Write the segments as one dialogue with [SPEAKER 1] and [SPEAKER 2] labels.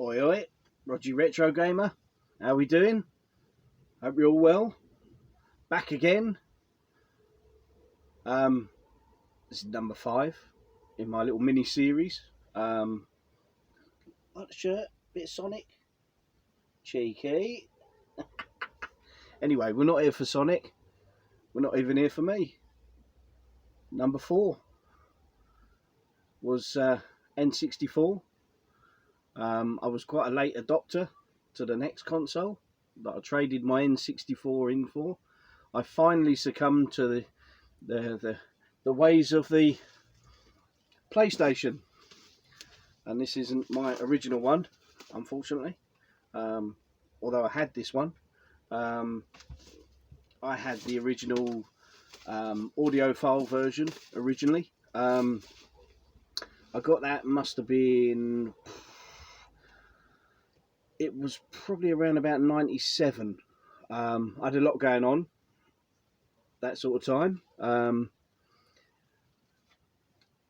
[SPEAKER 1] Oi oi, Roger Retro Gamer, how we doing? Hope you're all well. Back again. This is number 5 in my little mini series. Like the shirt, bit of Sonic, cheeky. Anyway, we're not here for Sonic. We're not even here for me. Number 4 was N64. I was quite a late adopter to the next console that I traded my N64 in for. I finally succumbed to the ways of the PlayStation, and this isn't my original one, unfortunately. Although I had this one, I had the original audiophile version originally. I got that, must have been, it was probably around about 97. I had a lot going on that sort of time,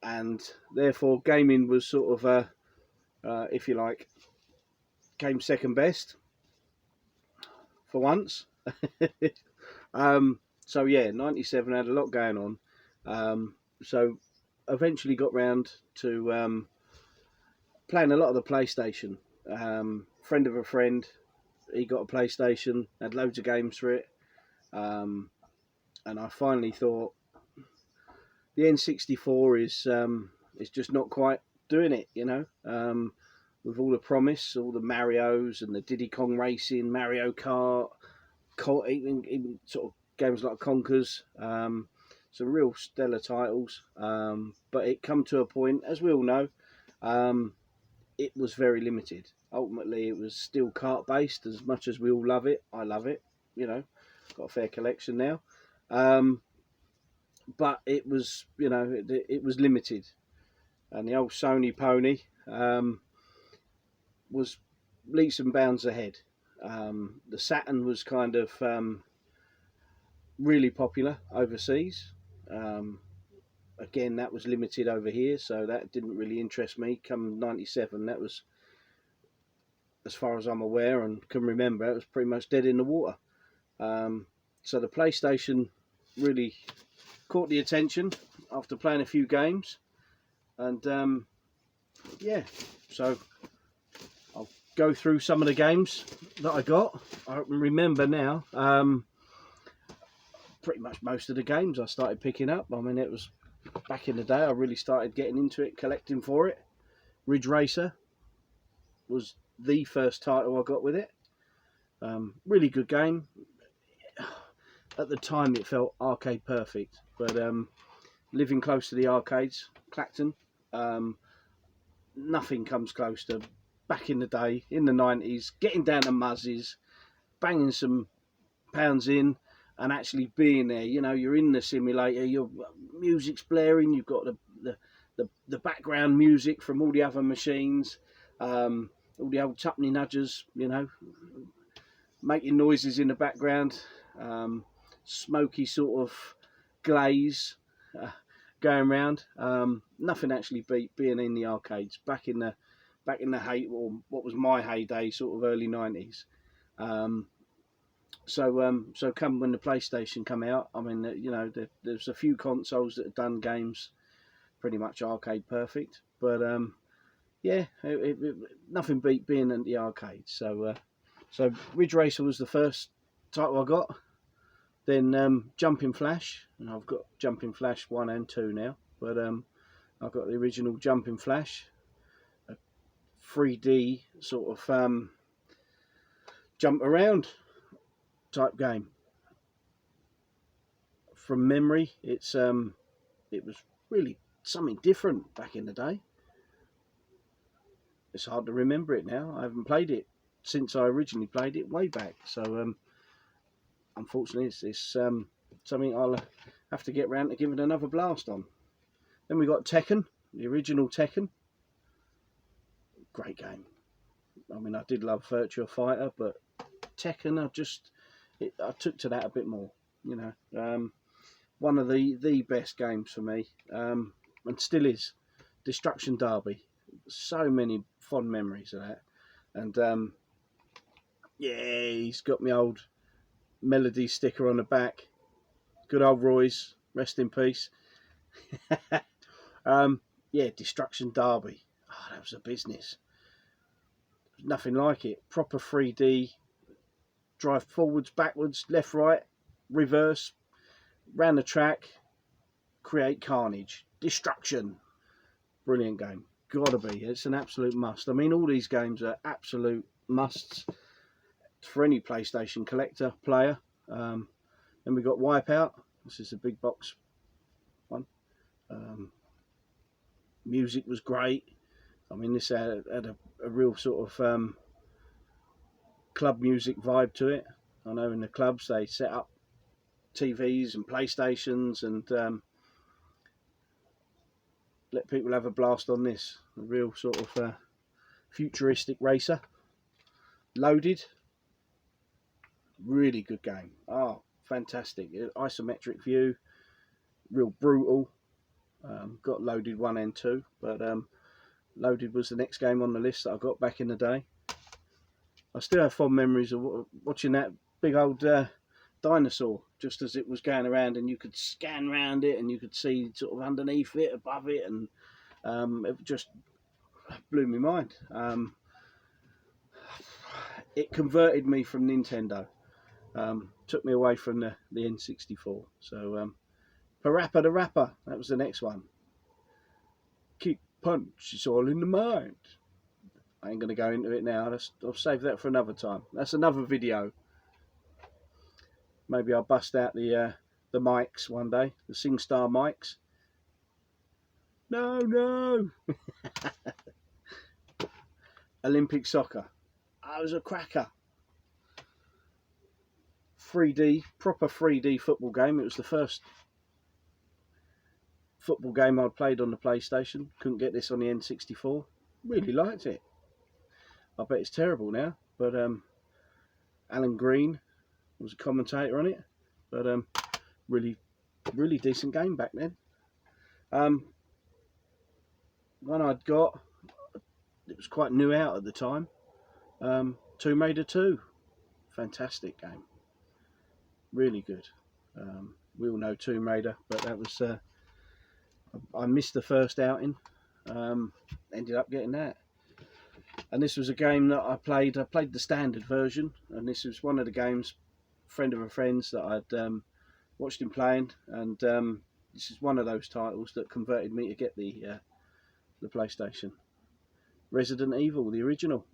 [SPEAKER 1] and therefore gaming was sort of if you like, came second best for once. So yeah, 97, had a lot going on, so eventually got round to playing a lot of the PlayStation. Friend of a friend, he got a PlayStation, had loads of games for it, and I finally thought the N64 is just not quite doing it, you know. With all the promise, all the Marios and the Diddy Kong Racing, Mario Kart, even sort of games like Conkers, some real stellar titles. But it come to a point, as we all know, it was very limited. Ultimately, it was still kart based. As much as we all love it, I love it. You know, got a fair collection now. But it was, you know, it was limited, and the old Sony pony was leaps and bounds ahead. The Saturn was kind of really popular overseas. Again, that was limited over here, so that didn't really interest me. Come 97, that was, as far as I'm aware and can remember, it was pretty much dead in the water. So the PlayStation really caught the attention after playing a few games, and yeah, so I'll go through some of the games that I got. I remember now pretty much most of the games I started picking up. I mean, it was back in the day I really started getting into it, collecting for it. Ridge Racer was the first title I got with it. Really good game. At the time it felt arcade perfect, but living close to the arcades, Clacton, nothing comes close to back in the day, in the 90s, getting down to Muzzies, banging some pounds in and actually being there. You know, you're in the simulator, your music's blaring, you've got the background music from all the other machines, all the old tuppenny nudgers, you know, making noises in the background, smoky sort of glaze going around. Nothing actually beat being in the arcades back in the or what was my heyday, sort of early 90s. So come when the PlayStation come out, I mean, you know, there's a few consoles that have done games pretty much arcade perfect, but yeah, nothing beat being in the arcades. So Ridge Racer was the first title I got. Then Jumping Flash, and I've got Jumping Flash 1 and 2 now, but I've got the original Jumping Flash, a 3D sort of jump around type game. From memory, it was really something different back in the day. It's hard to remember it now. I haven't played it since I originally played it way back, so unfortunately it's something I'll have to get round to giving another blast on. Then we got Tekken, the original Tekken. Great game. I mean, I did love Virtua Fighter, but Tekken, I took to that a bit more, you know. One of the best games for me, and still is. Destruction Derby. So many fond memories of that. And yeah, he's got my old Melody sticker on the back. Good old Roy's, rest in peace. Yeah, Destruction Derby. Oh, that was a business. Nothing like it. Proper 3D. Drive forwards, backwards, left, right, reverse, round the track, create carnage. Destruction. Brilliant game. Gotta be. It's an absolute must. I mean, all these games are absolute musts for any PlayStation collector player. Then we got Wipeout. This is a big box one. Music was great. I mean, this had a real sort of club music vibe to it. I know in the clubs they set up TVs and PlayStations and let people have a blast on this. A real sort of futuristic racer. Loaded. Really good game. Oh, fantastic. Isometric view. Real brutal. Got Loaded 1 and 2, but Loaded was the next game on the list that I got back in the day. I still have fond memories of watching that big old dinosaur just as it was going around, and you could scan around it and you could see sort of underneath it, above it, and it just blew my mind. It converted me from Nintendo, took me away from the N64. So Parappa the Rapper, that was the next one. Kick, punch, it's all in the mind. I ain't going to go into it now. I'll save that for another time. That's another video. Maybe I'll bust out the mics one day, the SingStar mics. No. Olympic soccer. I was a cracker. 3D, proper 3D football game. It was the first football game I'd played on the PlayStation. Couldn't get this on the N64. Really liked it. I bet it's terrible now, but Alan Green was a commentator on it. But really decent game back then. One I'd got, it was quite new out at the time. Tomb Raider 2, fantastic game, really good. We all know Tomb Raider, but that was I missed the first outing. Ended up getting that. And this was a game that I played the standard version, and this was one of the games, friend of a friend's, that I'd watched him playing, and this is one of those titles that converted me to get the PlayStation. Resident Evil, the original.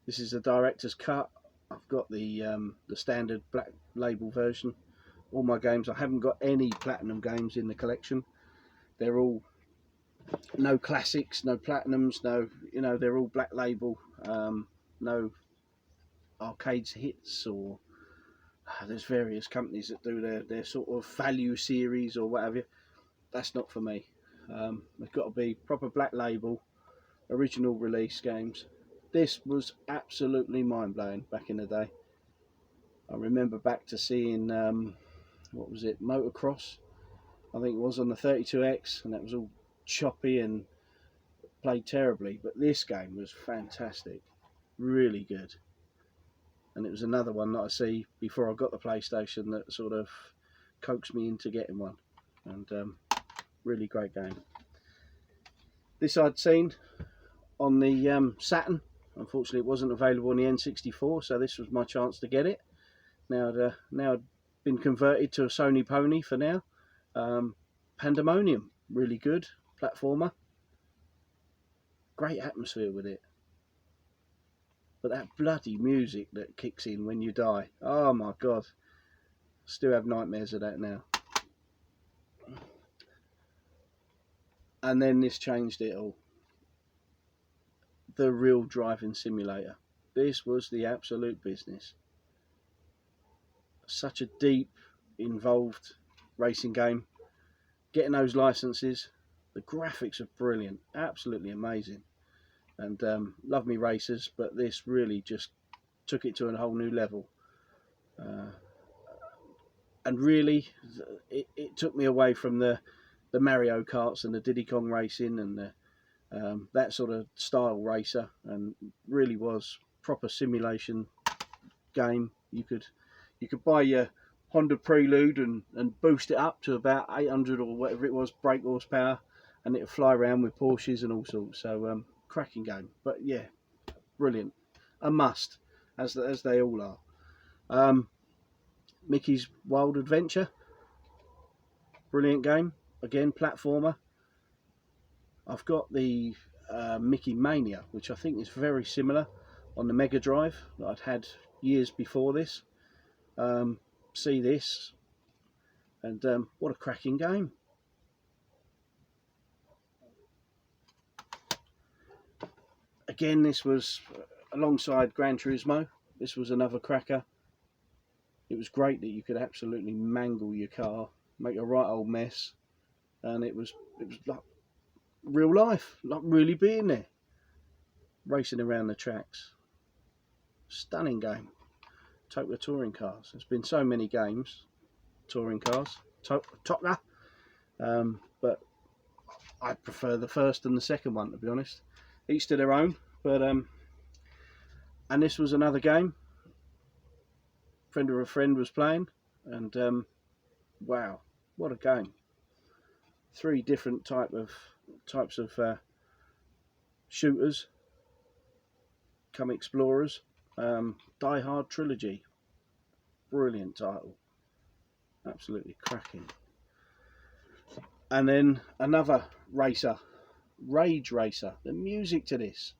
[SPEAKER 1] This is the director's cut. I've got the standard black label version. All my games, I haven't got any platinum games in the collection. They're all no classics, no platinums, no, you know, they're all black label. No arcades hits, or there's various companies that do their sort of value series or whatever. That's not for me. They've got to be proper black label, original release games. This was absolutely mind-blowing back in the day. I remember back to seeing what was it, Motocross, I think it was, on the 32X, and that was all choppy and played terribly, but this game was fantastic, really good. And it was another one that I see before I got the PlayStation that sort of coaxed me into getting one. And really great game. This I'd seen on the Saturn. Unfortunately, it wasn't available on the N64, so this was my chance to get it. Now I'd been converted to a Sony Pony for now. Pandemonium, really good platformer. Great atmosphere with it. But that bloody music that kicks in when you die, oh my god, still have nightmares of that now. And then this changed it all. The real driving simulator. This was the absolute business. Such a deep, involved racing game. Getting those licenses, the graphics are brilliant, absolutely amazing. And love me racers, but this really just took it to a whole new level. And really, it took me away from the Mario Karts and the Diddy Kong racing and that sort of style racer, and really was proper simulation game. You could buy your Honda Prelude and boost it up to about 800 or whatever it was brake horsepower, and it'd fly around with Porsches and all sorts. So cracking game. But yeah, brilliant, a must, as they all are. Mickey's Wild Adventure, brilliant game. Again, platformer. I've got the Mickey Mania, which I think is very similar, on the Mega Drive that I'd had years before this. See this, and what a cracking game. Again, this was alongside Gran Turismo. This was another cracker. It was great that you could absolutely mangle your car, make a right old mess, and it was like real life, like really being there, racing around the tracks. Stunning game. Toka touring cars. There's been so many games, touring cars, Toka, but I prefer the first and the second one, to be honest. Each to their own. But and this was another game. Friend of a friend was playing, and wow, what a game! 3 different types of shooters, come explorers. Die Hard Trilogy, brilliant title, absolutely cracking. And then another racer, Rage Racer. The music to this,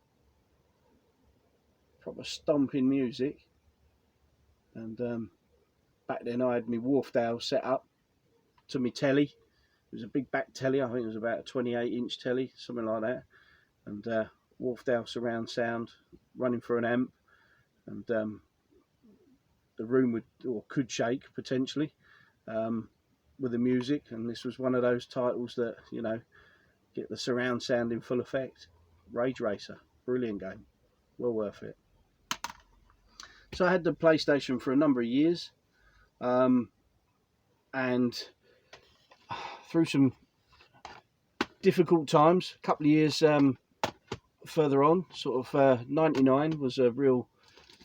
[SPEAKER 1] proper stomping music. And back then I had my Wharfdale set up to my telly. It was a big back telly, I think it was about a 28-inch telly, something like that. And Wharfdale surround sound running through an amp, and the room could shake potentially with the music. And this was one of those titles that, you know, get the surround sound in full effect. Rage Racer, brilliant game, well worth it. So I had the PlayStation for a number of years, and through some difficult times, a couple of years further on, sort of 99 was a real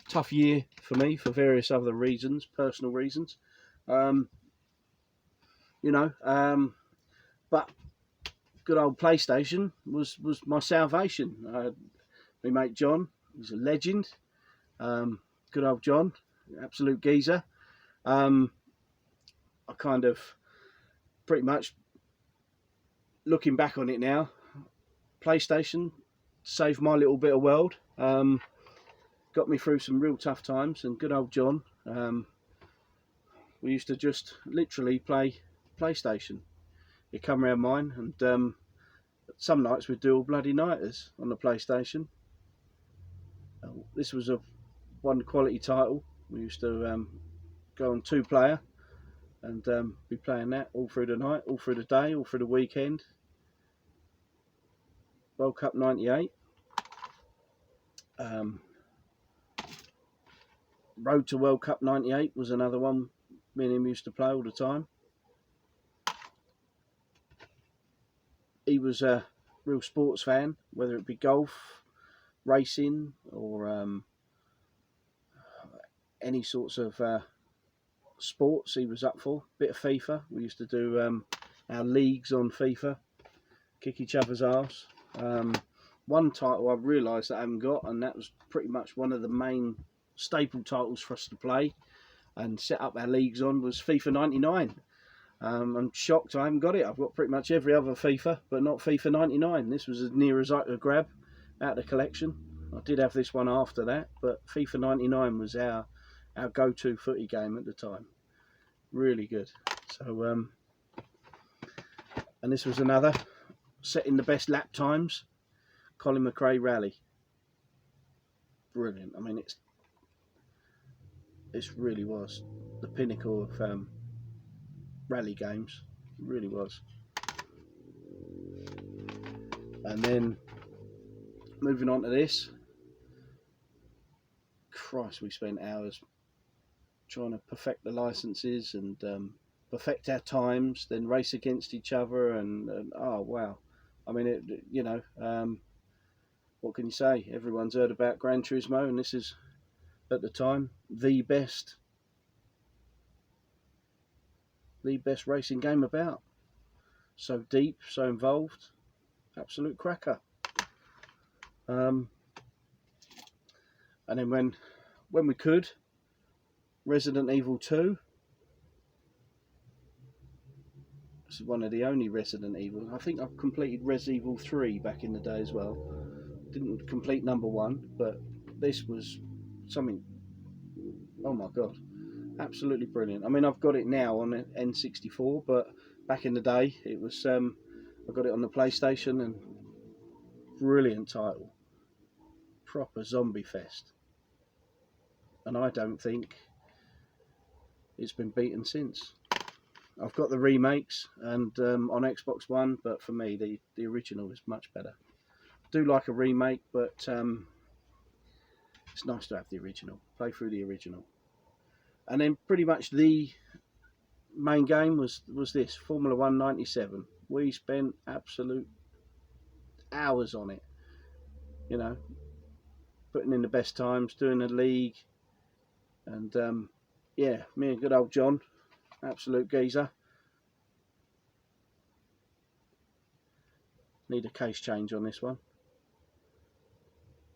[SPEAKER 1] tough year for me for various other reasons, personal reasons, you know, but good old PlayStation was my salvation. My mate John, he's a legend. Good old John, absolute geezer. I kind of pretty much, looking back on it now, PlayStation saved my little bit of world. Got me through some real tough times, and good old John, we used to just literally play PlayStation. He'd come round mine, and some nights we'd do all bloody nighters on the PlayStation. This was one quality title. We used to go on 2-player and be playing that all through the night, all through the day, all through the weekend. World Cup 98. Road to World Cup 98 was another one me and him used to play all the time. He was a real sports fan, whether it be golf, racing, or any sorts of sports he was up for. Bit of FIFA. We used to do our leagues on FIFA, kick each other's arse. One title I've realised that I haven't got, and that was pretty much one of the main staple titles for us to play and set up our leagues on, was FIFA 99. I'm shocked I haven't got it. I've got pretty much every other FIFA, but not FIFA 99. This was as near as I could grab out of the collection. I did have this one after that, but FIFA 99 was our go-to footy game at the time. Really good. So, and this was another, setting the best lap times, Colin McRae Rally. Brilliant. I mean, it really was the pinnacle of rally games. It really was. And then moving on to this, Christ, we spent hours trying to perfect the licenses and perfect our times, then race against each other, and oh wow, I mean, you know, what can you say? Everyone's heard about Gran Turismo, and this is at the time the best racing game about. So deep, so involved, absolute cracker. And then when we could, Resident Evil 2. This is one of the only Resident Evil. I think I've completed Res Evil 3 back in the day as well. Didn't complete number 1, but this was something, oh my god, absolutely brilliant. I mean, I've got it now on an N64, but back in the day it was I got it on the PlayStation, and brilliant title, proper zombie fest, and I don't think it's been beaten since. I've got the remakes and on Xbox One, but for me the original is much better. I do like a remake, but it's nice to have the original, play through the original. And then pretty much the main game was this Formula 1 97. We spent absolute hours on it, you know, putting in the best times, doing the league, and yeah, me and good old John, absolute geezer. Need a case change on this one.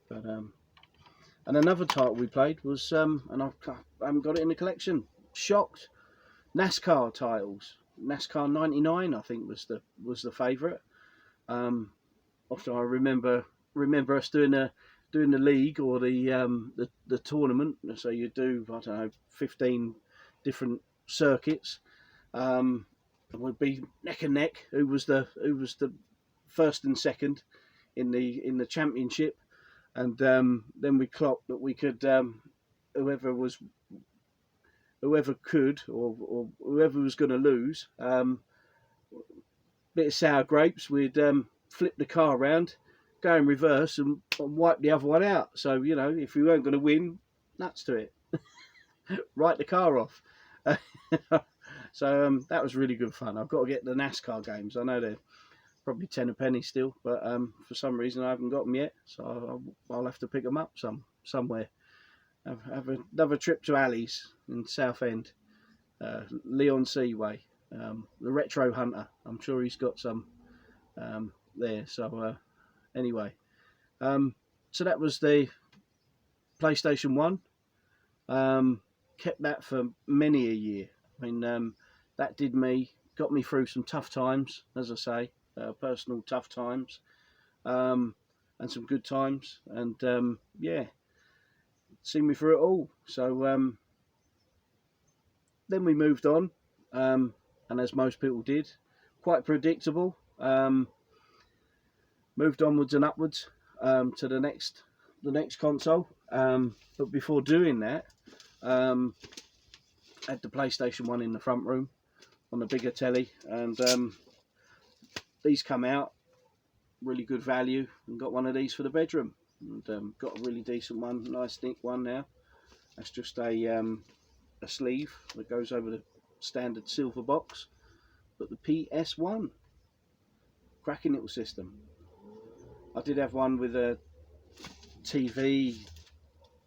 [SPEAKER 1] But and another title we played was and I haven't got it in the collection. Shocked, NASCAR titles. NASCAR 99, I think, was the favourite. Often I remember us doing the league or the tournament. So you do, I don't know, 15 different circuits. Would be neck and neck. Who was the first and second in the championship, and then we clocked that we could whoever could or whoever was going to lose, bit of sour grapes, we'd flip the car around, go in reverse and wipe the other one out. So, you know, if we weren't going to win, nuts to it. Write the car off. So that was really good fun. I've got to get the NASCAR games. I know they're probably 10 a penny still, but for some reason I haven't got them yet, so I'll have to pick them up somewhere. Have another trip to Ali's in Southend, Leon Seaway, the Retro Hunter. I'm sure he's got some there. So anyway, so that was the PlayStation 1. Kept that for many a year. I mean, that got me through some tough times, as I say, personal tough times, and some good times, and yeah, seen me through it all. So then we moved on, and as most people did, quite predictable. Moved onwards and upwards to the next console. But before doing that, had the PlayStation 1 in the front room on the bigger telly, and these come out really good value, and got one of these for the bedroom, and got a really decent one, nice thick one now. That's just a sleeve that goes over the standard silver box, but the PS1, cracking little system. I did have one with a TV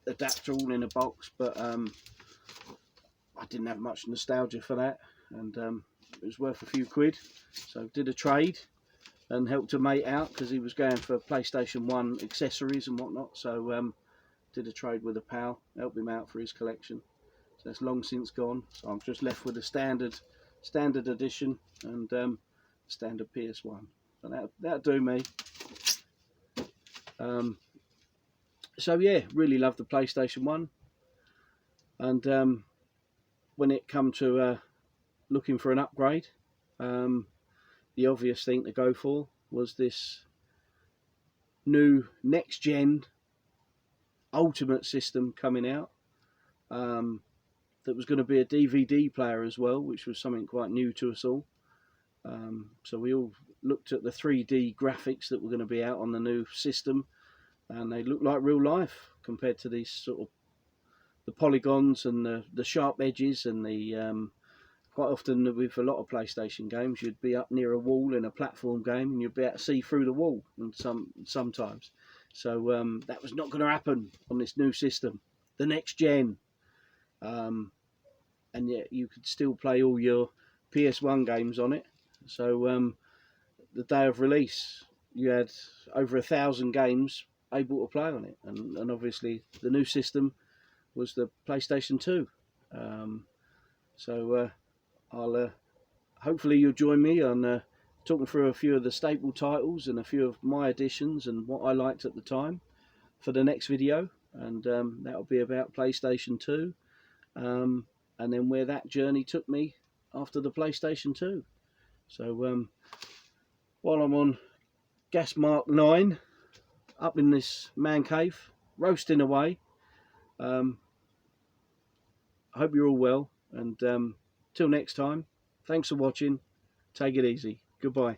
[SPEAKER 1] adapter all in a box, but I didn't have much nostalgia for that, and it was worth a few quid, so did a trade and helped a mate out because he was going for PlayStation 1 accessories and whatnot, so did a trade with a pal, helped him out for his collection. So that's long since gone, so I'm just left with a standard edition and standard PS1. So that'll do me. So yeah, really love the PlayStation 1, and when it come to looking for an upgrade, the obvious thing to go for was this new next gen Ultimate system coming out, that was going to be a DVD player as well, which was something quite new to us all. So we all looked at the 3D graphics that were going to be out on the new system, and they looked like real life compared to these sort of the polygons and the sharp edges and the quite often with a lot of PlayStation games, you'd be up near a wall in a platform game, and you'd be able to see through the wall. And sometimes, so that was not going to happen on this new system, the next gen. And yet you could still play all your PS1 games on it. So the day of release, you had over 1,000 games able to play on it, and obviously the new system was the PlayStation 2. So I'll hopefully you'll join me on talking through a few of the staple titles and a few of my additions and what I liked at the time for the next video, and that'll be about PlayStation 2, and then where that journey took me after the PlayStation 2. So while I'm on gas mark 9 up in this man cave roasting away, I hope you're all well, and till next time, thanks for watching. Take it easy. Goodbye.